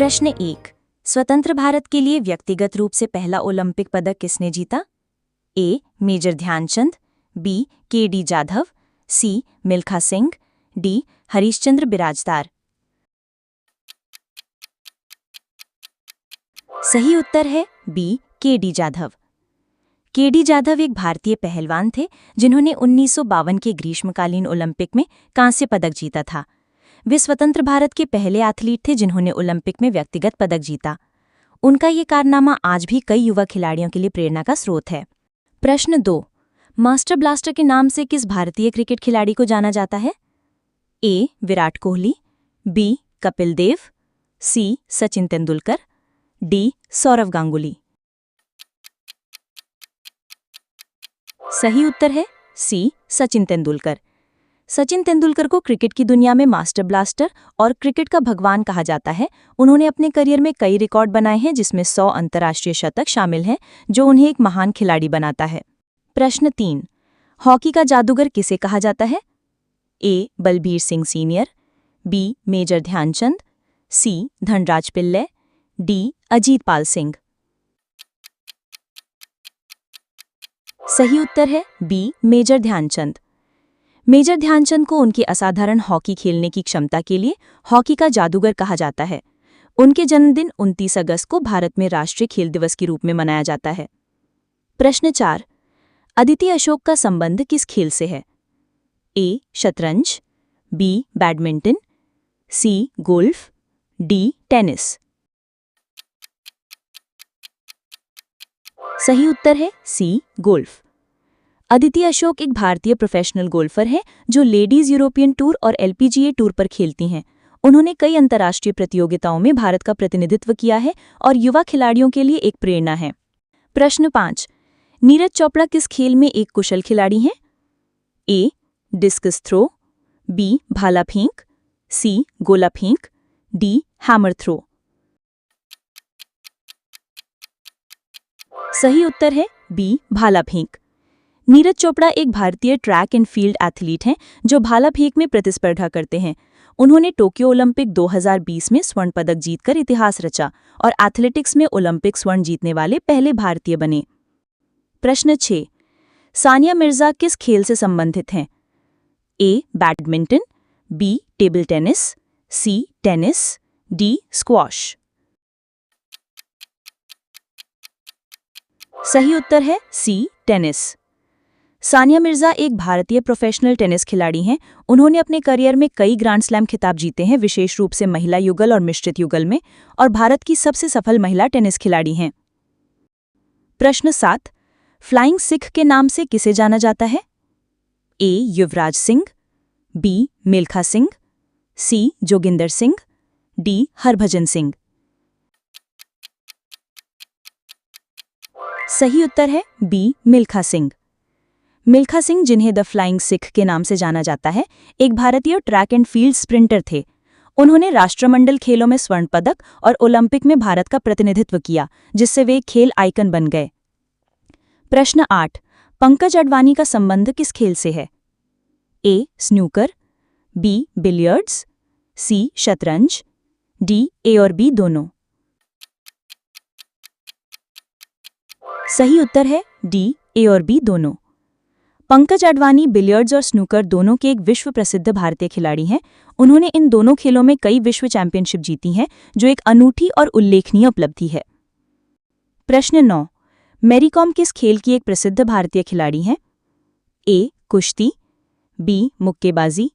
प्रश्न 1। स्वतंत्र भारत के लिए व्यक्तिगत रूप से पहला ओलंपिक पदक किसने जीता? A. Major Dhyan Chand, B. K D. Jadhav, C. Milkha Singh, D. Harishchandra Birajdar. सही उत्तर है B. K D. Jadhav. K D. Jadhav एक भारतीय पहलवान थे जिन्होंने 1952 के ग्रीष्मकालीन ओलंपिक में कांस्य पदक जीता था। वे स्वतंत्र भारत के पहले एथलीट थे जिन्होंने ओलंपिक में व्यक्तिगत पदक जीता। उनका ये कारनामा आज भी कई युवा खिलाड़ियों के लिए प्रेरणा का स्रोत है। प्रश्न 2। मास्टर ब्लास्टर के नाम से किस भारतीय क्रिकेट खिलाड़ी को जाना जाता है? ए. विराट कोहली, बी. कपिल देव, सी. सचिन तेंदुलकर, डी. सौरव गांगुली। सही उत्तर है सी. सचिन तेंदुलकर। सचिन तेंदुलकर को क्रिकेट की दुनिया में मास्टर ब्लास्टर और क्रिकेट का भगवान कहा जाता है। उन्होंने अपने करियर में कई रिकॉर्ड बनाए हैं जिसमें 100 अंतर्राष्ट्रीय शतक शामिल हैं, जो उन्हें एक महान खिलाड़ी बनाता है। प्रश्न 3। हॉकी का जादूगर किसे कहा जाता है? A. Balbir Singh senior, B. Major Dhyan Chand, C. Dhanraj Pillay, D. Ajit Pal Singh. सही उत्तर है B. Major Dhyan Chand. Major Dhyan Chand को उनकी असाधारण हॉकी खेलने की क्षमता के लिए हॉकी का जादूगर कहा जाता है। उनके जन्मदिन 29 अगस्त को भारत में राष्ट्रीय खेल दिवस के रूप में मनाया जाता है। प्रश्न 4। अदिति अशोक का संबंध किस खेल से है? ए. शतरंज, B. Badminton, C. Golf, D. Tennis. सही उत्तर है सी. गोल्फ। अदिति अशोक एक भारतीय प्रोफेशनल गोल्फर हैं जो लेडीज यूरोपियन टूर और LPGA टूर पर खेलती हैं। उन्होंने कई अंतर्राष्ट्रीय प्रतियोगिताओं में भारत का प्रतिनिधित्व किया है और युवा खिलाड़ियों के लिए एक प्रेरणा है। प्रश्न 5। नीरज चोपड़ा किस खेल में एक कुशल खिलाड़ी हैं? ए. Discus throw, B. भाला फेंक, सी. गोला फेंक, डी. Hammer throw. सही उत्तर है बी. भाला फेंक। नीरज चोपड़ा एक भारतीय ट्रैक एंड फील्ड एथलीट हैं जो भाला फेंक में प्रतिस्पर्धा करते हैं। उन्होंने टोक्यो ओलंपिक 2020 में स्वर्ण पदक जीतकर इतिहास रचा और एथलेटिक्स में ओलंपिक स्वर्ण जीतने वाले पहले भारतीय बने। प्रश्न 6। सानिया मिर्जा किस खेल से संबंधित हैं? A. Badminton, B. Table tennis, C. Tennis, D. Squash. सही उत्तर है सी. टेनिस। सानिया मिर्जा एक भारतीय प्रोफेशनल टेनिस खिलाड़ी हैं। उन्होंने अपने करियर में कई ग्रैंड स्लैम खिताब जीते हैं, विशेष रूप से महिला युगल और मिश्रित युगल में, और भारत की सबसे सफल महिला टेनिस खिलाड़ी हैं। प्रश्न 7। फ्लाइंग सिख के नाम से किसे जाना जाता है? ए. युवराज सिंह, बी. मिल्खा सिंह, सी. जोगिंदर सिंह, डी. हरभजन सिंह। सही उत्तर है बी. मिल्खा सिंह। मिल्खा सिंह, जिन्हें द फ्लाइंग सिख के नाम से जाना जाता है, एक भारतीय ट्रैक एंड फील्ड स्प्रिंटर थे। उन्होंने राष्ट्रमंडल खेलों में स्वर्ण पदक और ओलंपिक में भारत का प्रतिनिधित्व किया, जिससे वे खेल आइकन बन गए। प्रश्न 8। पंकज अडवाणी का संबंध किस खेल से है? A. Snooker, B. Billiards, C. शतरंज, डी. ए और बी दोनों। सही उत्तर है डी. ए और बी दोनों। पंकज अडवाणी बिलियर्ड्स और स्नूकर दोनों के एक विश्व प्रसिद्ध भारतीय खिलाड़ी हैं। उन्होंने इन दोनों खेलों में कई विश्व चैंपियनशिप जीती हैं, जो एक अनूठी और उल्लेखनीय उपलब्धि है। प्रश्न 9। मैरी कॉम किस खेल की एक प्रसिद्ध भारतीय खिलाड़ी हैं? ए. कुश्ती, बी. मुक्केबाजी,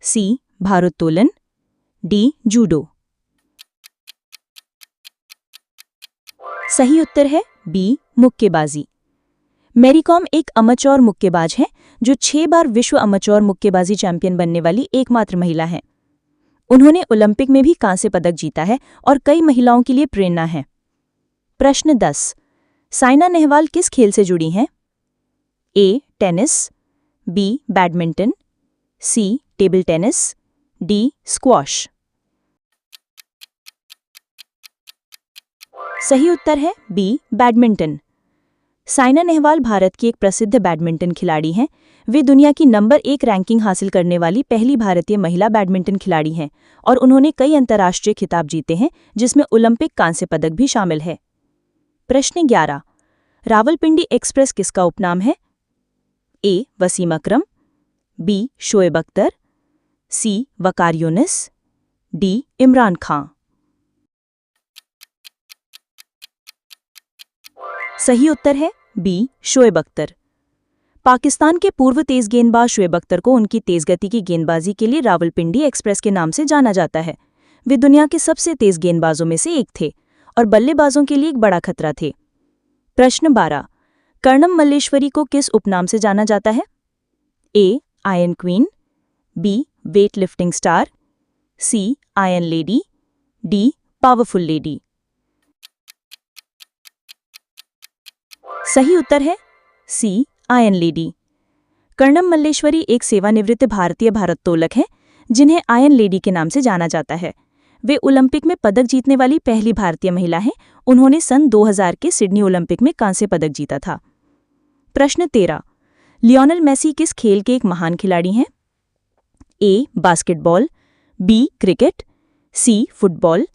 सी. भारोत्तोलन, डी. जूडो। सही उत्तर है बी. मुक्केबाजी। मैरी कॉम एक अमचौर मुक्केबाज हैं जो 6 बार विश्व अमचौर मुक्केबाजी चैंपियन बनने वाली एकमात्र महिला हैं। उन्होंने ओलंपिक में भी कांस्य पदक जीता है और कई महिलाओं के लिए प्रेरणा है। प्रश्न 10। साइना नेहवाल किस खेल से जुड़ी हैं? A. Tennis, B. Badminton, C. Table tennis, D. Squash. सही उत्तर है बी. बैडमिंटन। साइना नेहवाल भारत की एक प्रसिद्ध बैडमिंटन खिलाड़ी हैं। वे दुनिया की नंबर 1 रैंकिंग हासिल करने वाली पहली भारतीय महिला बैडमिंटन खिलाड़ी हैं और उन्होंने कई अंतर्राष्ट्रीय खिताब जीते हैं, जिसमें ओलंपिक कांस्य पदक भी शामिल है। प्रश्न 11। रावलपिंडी एक्सप्रेस किसका उपनाम है? ए. वसीम अकरम, बी. शोएब अख्तर, सी. वकार यूनिस, डी. इमरान खां। सही उत्तर है बी. शोएब अख्तर। पाकिस्तान के पूर्व तेज गेंदबाज शोएब अख्तर को उनकी तेज गति की गेंदबाजी के लिए रावलपिंडी एक्सप्रेस के नाम से जाना जाता है। वे दुनिया के सबसे तेज गेंदबाजों में से एक थे और बल्लेबाजों के लिए एक बड़ा खतरा थे। प्रश्न 12। कर्णम मल्लेश्वरी को किस उपनाम से जाना जाता है? A. Iron queen, B. Weight lifting star, C. Iron lady, D. Powerful lady. सही उत्तर है C. Iron lady. Karnam Malleswari एक सेवानिवृत्त भारतीय भारोत्तोलक हैं, जिन्हें आयरन लेडी के नाम से जाना जाता है। वे ओलंपिक में पदक जीतने वाली पहली भारतीय महिला हैं। उन्होंने सन 2000 के सिडनी ओलंपिक में कांस्य पदक जीता था। प्रश्न 13। लियोनेल मेसी किस खेल के एक महान खिलाड़ी हैं? A. Basketball, B. Cricket, C. Football,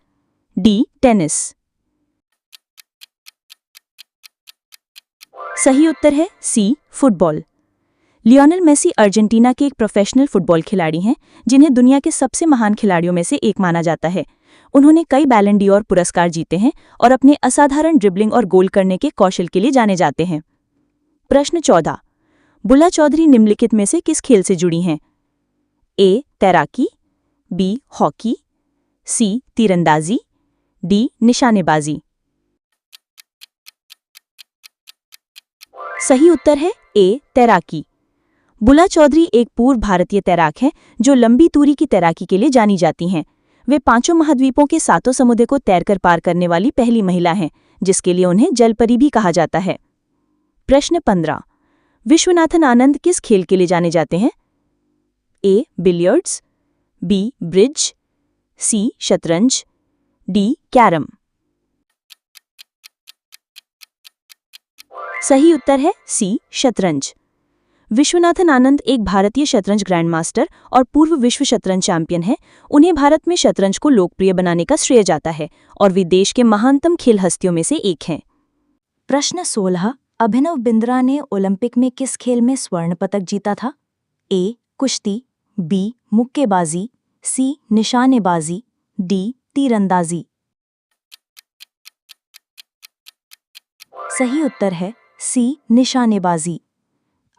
D. Tennis. सही उत्तर है C. Football. Lionel Messi Argentina के एक प्रोफेशनल फुटबॉल खिलाड़ी हैं, जिन्हें दुनिया के सबसे महान खिलाड़ियों में से एक माना जाता है। उन्होंने कई बैलन डी'ओर पुरस्कार जीते हैं और अपने असाधारण ड्रिबलिंग और गोल करने के कौशल के लिए जाने जाते हैं। प्रश्न 14। बुला चौधरी निम्नलिखित में से किस खेल से जुड़ी हैं? ए. तैराकी, बी. हॉकी, सी. तीरंदाजी, डी. निशानेबाजी। सही उत्तर है ए. तैराकी। बुला चौधरी एक पूर्व भारतीय तैराक हैं जो लंबी दूरी की तैराकी के लिए जानी जाती हैं। वे 5 महाद्वीपों के 7 समुद्र को तैरकर पार करने वाली पहली महिला हैं, जिसके लिए उन्हें जलपरी भी कहा जाता है। प्रश्न 15। विश्वनाथन आनंद किस खेल के लिए जाने जाते हैं? A. Billiards, B. Bridge, C. शतरंज, डी. कैरम। सही उत्तर है सी. शतरंज। विश्वनाथन आनंद एक भारतीय शतरंज ग्रैंडमास्टर और पूर्व विश्व शतरंज चैंपियन हैं। उन्हें भारत में शतरंज को लोकप्रिय बनाने का श्रेय जाता है और वे देश के महानतम खेल हस्तियों में से एक हैं। प्रश्न 16। अभिनव बिंद्रा ने ओलंपिक में किस खेल में स्वर्ण पदक जीता था? ए. कुश्ती, बी. मुक्केबाजी, सी. निशानेबाजी, डी. तीरंदाजी। सही उत्तर है सी. निशानेबाजी।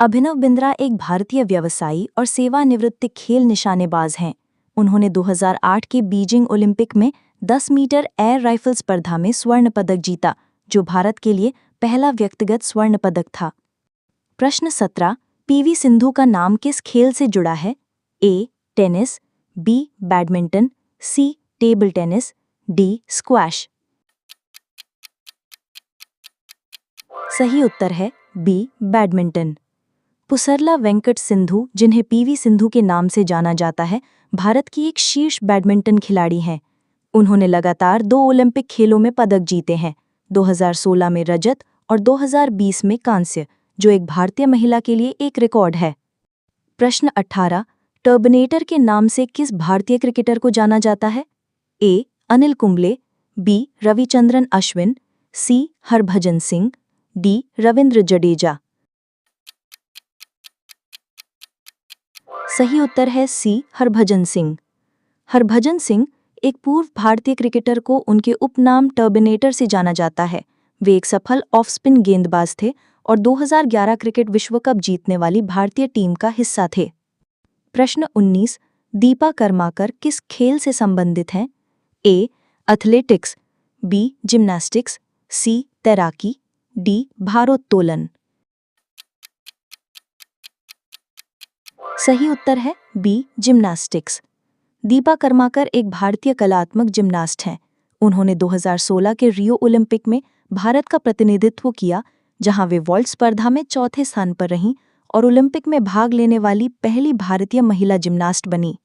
अभिनव बिंद्रा एक भारतीय व्यवसायी और सेवानिवृत्त खेल निशानेबाज हैं। उन्होंने 2008 के बीजिंग ओलंपिक में 10 मीटर एयर राइफल स्पर्धा में स्वर्ण पदक जीता, जो भारत के लिए पहला व्यक्तिगत स्वर्ण पदक था। प्रश्न 17। पीवी सिंधु का नाम किस खेल से जुड़ा है? A. Tennis, B. Badminton, C. Table tennis, D. Squash. सही उत्तर है बी. बैडमिंटन। पुसरला वेंकट सिंधु, जिन्हें पीवी सिंधु के नाम से जाना जाता है, भारत की एक शीर्ष बैडमिंटन खिलाड़ी हैं। उन्होंने लगातार 2 ओलंपिक खेलों में पदक जीते हैं, 2016 में रजत और 2020 में कांस्य, जो एक भारतीय महिला के लिए एक रिकॉर्ड है। प्रश्न 18। टर्मिनेटर के नाम से किस भारतीय क्रिकेटर को जाना जाता है? ए. अनिल कुंबले, बी. रविचंद्रन अश्विन, सी. हरभजन सिंह, डी. रविंद्र जडेजा। सही उत्तर है सी. हरभजन सिंह। हरभजन सिंह एक पूर्व भारतीय क्रिकेटर को उनके उपनाम टर्मिनेटर से जाना जाता है। वे एक सफल ऑफ स्पिन गेंदबाज थे और 2011 क्रिकेट विश्व कप जीतने वाली भारतीय टीम का हिस्सा थे। प्रश्न 19। दीपा कर्माकर किस खेल से संबंधित हैं? A. Athletics, B. Gymnastics, C. तैराकी, डी. भारोत्तोलन। सही उत्तर है बी. जिम्नास्टिक्स। दीपा कर्माकर एक भारतीय कलात्मक जिम्नास्ट हैं। उन्होंने 2016 के रियो ओलंपिक में भारत का प्रतिनिधित्व किया, जहां वे वॉल्ट स्पर्धा में चौथे स्थान पर रहीं और ओलंपिक में भाग लेने वाली पहली भारतीय महिला जिम्नास्ट बनी।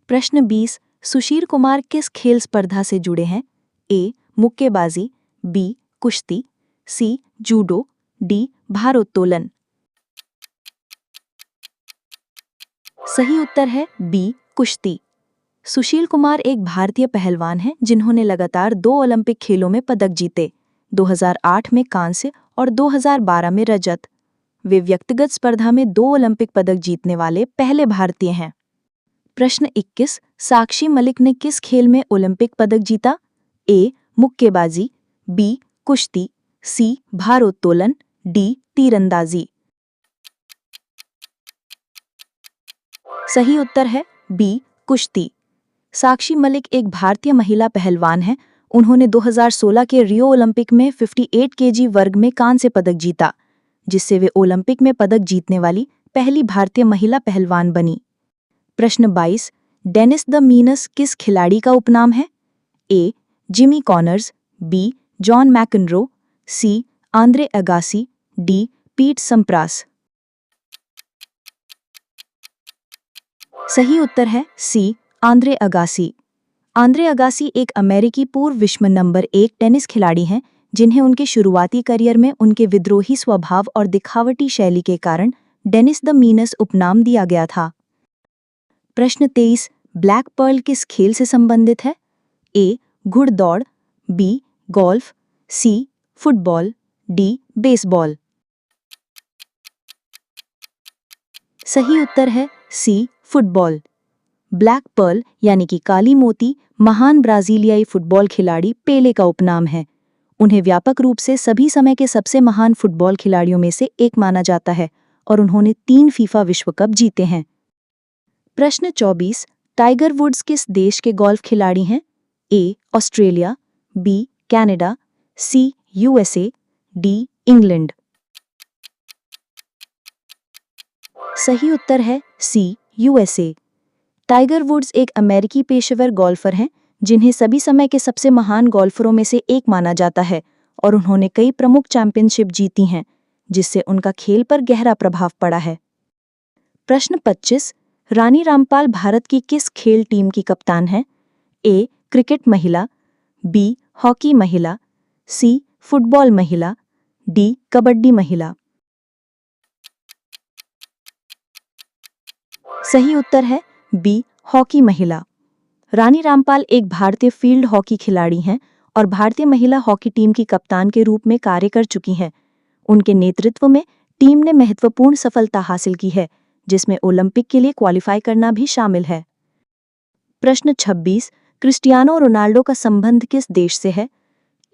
प्रश्न 20। सुशील कुमार किस खेल स्पर्धा से जुड़े हैं? ए. मुक्केबाजी, बी. कुश्ती, सी. Judo, D. भारोत्तोलन। सही उत्तर है बी कुश्ती। सुशील कुमार एक भारतीय पहलवान हैं जिन्होंने लगातार 2 ओलंपिक खेलों में पदक जीते, 2008 में कांस्य और 2012 में रजत। वे व्यक्तिगत स्पर्धा में 2 ओलंपिक पदक जीतने वाले पहले भारतीय हैं। प्रश्न 21, साक्षी मलिक ने किस खेल में ओलंपिक पदक जीता? ए मुक्केबाजी, बी कुश्ती, सी भारोत्तोलन, डी तीरंदाजी। सही उत्तर है बी कुश्ती। साक्षी मलिक एक भारतीय महिला पहलवान हैं। उन्होंने 2016 के रियो ओलंपिक में 58 केजी वर्ग में कांस्य पदक जीता, जिससे वे ओलंपिक में पदक जीतने वाली पहली भारतीय महिला पहलवान बनी। प्रश्न 22, डेनिस द मीनस किस खिलाड़ी का उपनाम है? A Jimmy Connors, B John McEnroe, C Andre Agassi, D Pete Sampras. सही उत्तर है C Andre Agassi. Andre Agassi एक अमेरिकी पूर्व विश्व नंबर 1 टेनिस खिलाड़ी हैं, जिन्हें उनके शुरुआती करियर में उनके विद्रोही स्वभाव और दिखावटी शैली के कारण डेनिस द मीनस उपनाम दिया गया था। प्रश्न 23, ब्लैक पर्ल किस खेल से संबंधित है? ए घुड़दौड़, B golf, C football, D baseball. सही उत्तर है सी फुटबॉल। ब्लैक पर्ल यानी कि काली मोती महान ब्राजीलियाई फुटबॉल खिलाड़ी पेले का उपनाम है। उन्हें व्यापक रूप से सभी समय के सबसे महान फुटबॉल खिलाड़ियों में से एक माना जाता है और उन्होंने 3 फीफा विश्व कप जीते हैं। प्रश्न 24, टाइगर वुड्स किस देश के गोल्फ खिलाड़ी हैं? A Australia, B Canada, C USA, D England. सही उत्तर है सी यूएसए। टाइगर वुड्स एक अमेरिकी पेशेवर गोल्फर हैं, जिन्हें सभी समय के सबसे महान गोल्फरों में से एक माना जाता है और उन्होंने कई प्रमुख चैंपियनशिप जीती हैं, जिससे उनका खेल पर गहरा प्रभाव पड़ा है। प्रश्न 25, रानी रामपाल भारत की किस खेल टीम की कप्तान है? ए क्रिकेट महिला, बी हॉकी महिला, सी फुटबॉल महिला, डी कबड्डी महिला। सही उत्तर है बी हॉकी महिला। रानी रामपाल एक भारतीय फील्ड हॉकी खिलाड़ी हैं और भारतीय महिला हॉकी टीम की कप्तान के रूप में कार्य कर चुकी हैं। उनके नेतृत्व में टीम ने महत्वपूर्ण सफलता हासिल की है, जिसमें ओलंपिक के लिए क्वालिफाई करना भी शामिल है। प्रश्न 26, क्रिस्टियानो रोनाल्डो का संबंध किस देश से है?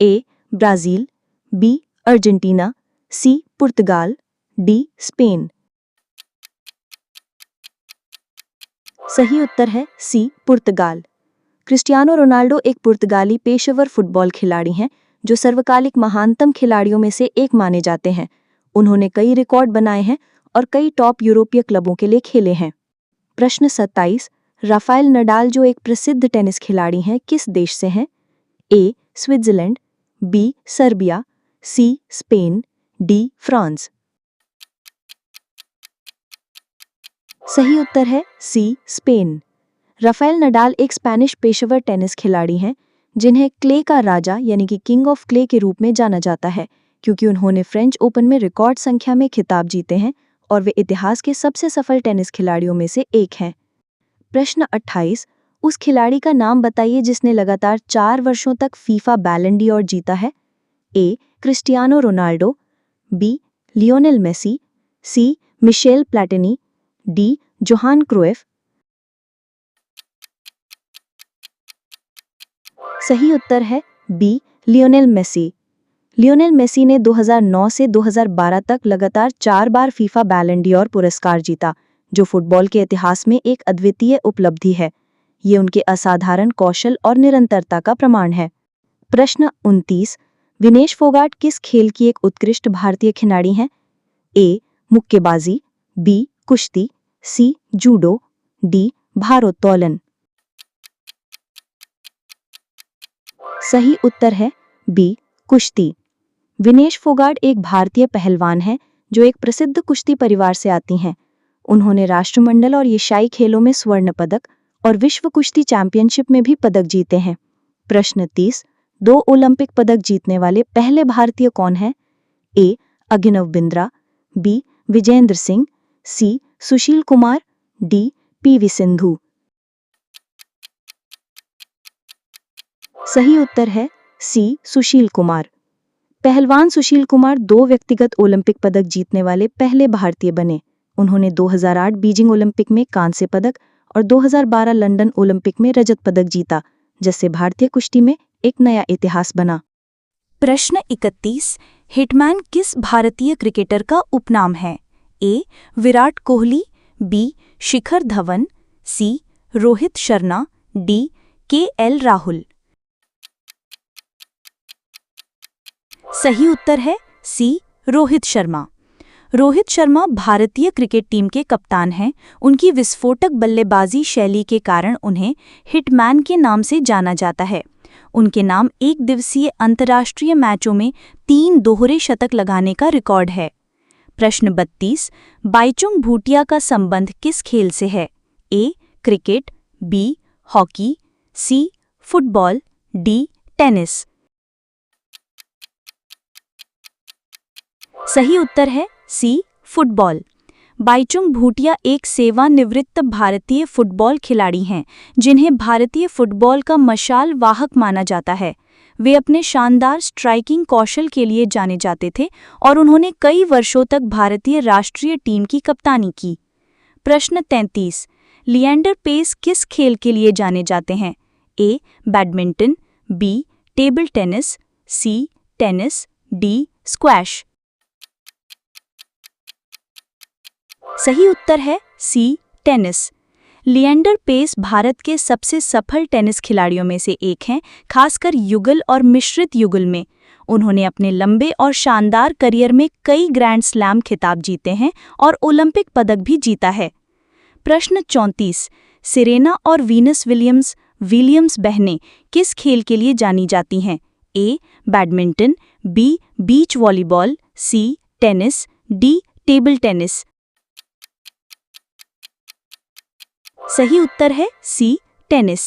A Brazil, B Argentina, C पुर्तगाल, डी स्पेन। सही उत्तर है सी पुर्तगाल। क्रिस्टियानो रोनाल्डो एक पुर्तगाली पेशेवर फुटबॉल खिलाड़ी हैं, जो सर्वकालिक महानतम खिलाड़ियों में से एक माने जाते हैं। उन्होंने कई रिकॉर्ड बनाए हैं और कई टॉप यूरोपीय क्लबों के लिए खेले हैं। प्रश्न 27, राफेल नडाल जो एक प्रसिद्ध टेनिस खिलाड़ी हैं, किस देश से हैं? A Switzerland, B Serbia, C Spain, D France. सही उत्तर है सी स्पेन। राफेल नडाल एक स्पेनिश पेशेवर टेनिस खिलाड़ी हैं, जिन्हें क्ले का राजा यानी कि किंग ऑफ क्ले के रूप में जाना जाता है, क्योंकि उन्होंने फ्रेंच ओपन में रिकॉर्ड संख्या में खिताब जीते हैं और वे इतिहास के सबसे सफल टेनिस खिलाड़ियों में से एक हैं। प्रश्न 28, उस खिलाड़ी का नाम बताइए जिसने लगातार 4 वर्षों तक फीफा बैलन ड'ओर जीता है। A Cristiano Ronaldo, B Lionel Messi, C Michel Platini, D Johan Cruyff. सही उत्तर है B Lionel Messi. Lionel Messi ने 2009 से 2012 तक लगातार 4 बार फीफा बैलन ड'ओर पुरस्कार जीता, जो फुटबॉल के इतिहास में एक अद्वितीय उपलब्धि है। ये उनके असाधारण कौशल और निरंतरता का प्रमाण है। प्रश्न 29, विनेश फोगाट किस खेल की एक उत्कृष्ट भारतीय खिलाड़ी हैं? ए मुक्केबाजी, बी कुश्ती, सी जूडो, डी भारोत्तोलन। सही उत्तर है बी कुश्ती। विनेश फोगाट एक भारतीय पहलवान हैं, जो एक प्रसिद्ध कुश्ती परिवार से आती हैं। उन्होंने राष्ट्रमंडल और एशियाई खेलों में स्वर्ण पदक और विश्व कुश्ती चैंपियनशिप में भी पदक जीते हैं। प्रश्न 30, 2 ओलंपिक पदक जीतने वाले पहले भारतीय कौन हैं? ए अभिनव बिंद्रा, बी विजेंद्र सिंह, सी सुशील कुमार, डी पीवी सिंधु। सही उत्तर है सी सुशील कुमार। पहलवान सुशील कुमार 2 व्यक्तिगत ओलंपिक पदक जीतने वाले पहले भारतीय बने। उन्होंने 2008 बीजिंग ओलंपिक में कांस्य पदक और 2012 लंदन ओलंपिक में रजत पदक जीता, जिससे भारतीय कुश्ती में एक नया इतिहास बना। प्रश्न 31। हिटमैन किस भारतीय क्रिकेटर का उपनाम है? ए. विराट कोहली, बी. शिखर धवन, सी. रोहित शर्मा, डी. के.एल. राहुल। सही उत्तर है सी. रोहित शर्मा। रोहित शर्मा भारतीय क्रिकेट टीम के कप्तान हैं। उनकी विस्फोटक बल्लेबाजी शैली के कारण उन्हें हिटमैन के नाम से जाना जाता है। उनके नाम एक दिवसीय अंतर्राष्ट्रीय मैचों में 3 दोहरे शतक लगाने का रिकॉर्ड है। प्रश्न 32। बाईचुंग भूटिया का संबंध किस खेल से है? A. Cricket, B. Hockey, C. Football, D. Tennis. सही उत्तर है सी. फुटबॉल। बाईचुंग भूटिया एक सेवानिवृत्त भारतीय फुटबॉल खिलाड़ी हैं, जिन्हें भारतीय फुटबॉल का मशाल वाहक माना जाता है। वे अपने शानदार स्ट्राइकिंग कौशल के लिए जाने जाते थे और उन्होंने कई वर्षों तक भारतीय राष्ट्रीय टीम की कप्तानी की। प्रश्न 33। लिएंडर पेस किस खेल के लिए जाने जाते हैं? A. Badminton, B. Table tennis, C. Tennis, D. Squash. सही उत्तर है सी. टेनिस। लिएंडर पेस भारत के सबसे सफल टेनिस खिलाड़ियों में से एक हैं, खासकर युगल और मिश्रित युगल में। उन्होंने अपने लंबे और शानदार करियर में कई ग्रैंड स्लैम खिताब जीते हैं और ओलंपिक पदक भी जीता है। प्रश्न 34। सेरेना और वीनस विलियम्स बहनें किस खेल के लिए जानी जाती हैं? A. Badminton, B. Beach volleyball, C. Tennis, D. Table tennis. सही उत्तर है सी. टेनिस।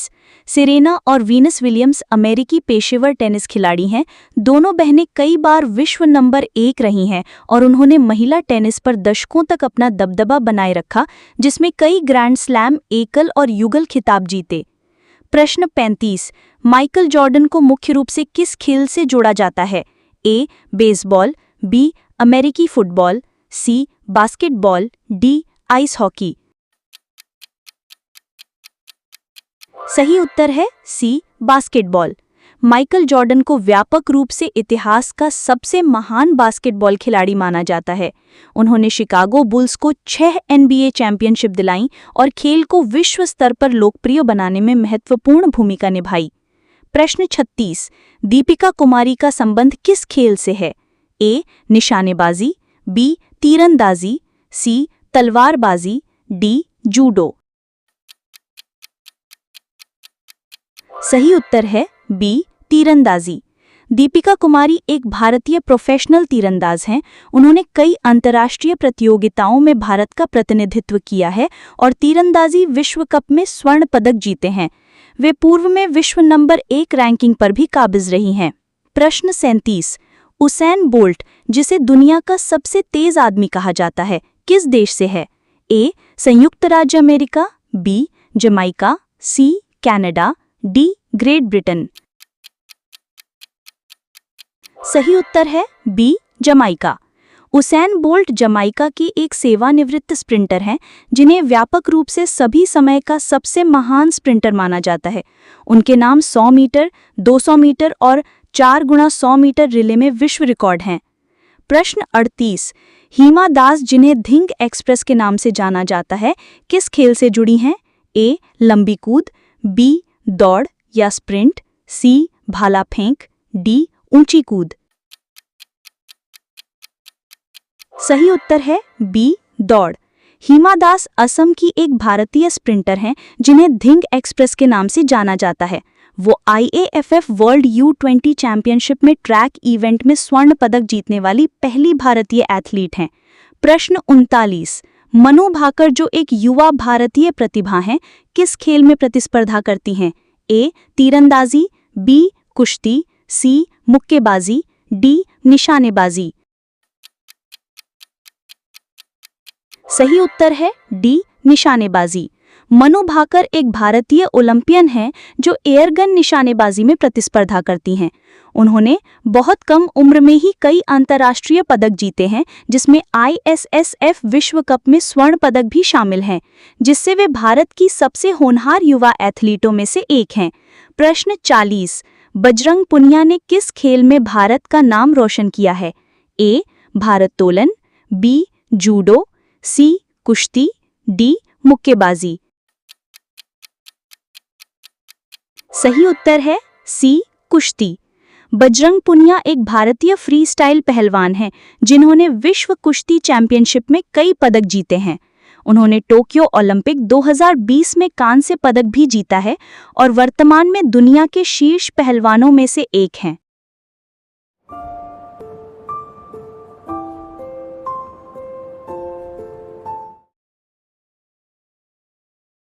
सेरेना और वीनस विलियम्स अमेरिकी पेशेवर टेनिस खिलाड़ी हैं। दोनों बहनें कई बार विश्व नंबर 1 रही हैं और उन्होंने महिला टेनिस पर दशकों तक अपना दबदबा बनाए रखा, जिसमें कई ग्रैंड स्लैम, एकल और युगल खिताब जीते। प्रश्न 35। माइकल जॉर्डन को मुख्य रूप से किस खेल से जोड़ा जाता है? ए. Baseball, B. अमेरिकी football, C. Basketball, D. Ice hockey. सही उत्तर है सी. बास्केटबॉल। माइकल जॉर्डन को व्यापक रूप से इतिहास का सबसे महान बास्केटबॉल खिलाड़ी माना जाता है। उन्होंने शिकागो बुल्स को 6 NBA चैंपियनशिप दिलाईं और खेल को विश्व स्तर पर लोकप्रिय बनाने में महत्वपूर्ण भूमिका निभाई। प्रश्न 36। दीपिका कुमारी का संबंध किस खेल से है? ए. निशानेबाजी, बी. तीरंदाजी, सी. तलवारबाजी, डी. जूडो। सही उत्तर है बी. तीरंदाजी। दीपिका कुमारी एक भारतीय प्रोफेशनल तीरंदाज हैं। उन्होंने कई अंतर्राष्ट्रीय प्रतियोगिताओं में भारत का प्रतिनिधित्व किया है और तीरंदाजी विश्व कप में स्वर्ण पदक जीते हैं। वे पूर्व में विश्व नंबर 1 रैंकिंग पर भी काबिज रही हैं। प्रश्न 37। उसैन बोल्ट, जिसे दुनिया का सबसे तेज आदमी कहा जाता है, किस देश से है? ए. संयुक्त राज्य अमेरिका, B. Jamaica, C. Canada, D. Great Britain. सही उत्तर है B. Jamaica. Usain Bolt Jamaica की एक सेवानिवृत्त स्प्रिंटर हैं, जिन्हें व्यापक रूप से सभी समय का सबसे महान स्प्रिंटर माना जाता है। उनके नाम 100 मीटर, 200 मीटर और 4x100 मीटर रिले में विश्व रिकॉर्ड हैं। प्रश्न 38। हिमा दास, जिन्हें धिंग एक्सप्रेस के नाम से जाना जाता है, किस खेल से जुड़ी हैं? ए. लंबी कूद, बी. दौड़ या स्प्रिंट, सी. भाला फेंक, डी. ऊंची कूद। सही उत्तर है बी. दौड़। हिमा दास असम की एक भारतीय स्प्रिंटर हैं, जिन्हें धिंग एक्सप्रेस के नाम से जाना जाता है। वो IAFF वर्ल्ड U20 चैंपियनशिप में ट्रैक इवेंट में स्वर्ण पदक जीतने वाली पहली भारतीय एथलीट हैं। प्रश्न 39। मनु भाकर, जो एक युवा भारतीय प्रतिभा हैं, किस खेल में प्रतिस्पर्धा करती हैं? ए. तीरंदाजी, बी. कुश्ती, सी. मुक्केबाजी, डी. निशानेबाजी। सही उत्तर है डी. निशानेबाजी। मनु भाकर एक भारतीय ओलंपियन हैं जो एयरगन निशानेबाजी में प्रतिस्पर्धा करती हैं। उन्होंने बहुत कम उम्र में ही कई अंतर्राष्ट्रीय पदक जीते हैं, जिसमें ISSF विश्व कप में स्वर्ण पदक भी शामिल हैं, जिससे वे भारत की सबसे होनहार युवा एथलीटों में से एक हैं। प्रश्न 40। बजरंग पुनिया ने किस खेल में भारत का नाम रोशन किया है? ए. भारोत्तोलन, B. Judo, C. कुश्ती, D. मुक्केबाजी। सही उत्तर है C. कुश्ती। बजरंग पुनिया एक भारतीय फ्री स्टाइल पहलवान हैं जिन्होंने विश्व कुश्ती चैंपियनशिप में कई पदक जीते हैं। उन्होंने टोक्यो ओलंपिक 2020 में कांस्य पदक भी जीता है और वर्तमान में दुनिया के शीर्ष पहलवानों में से एक हैं।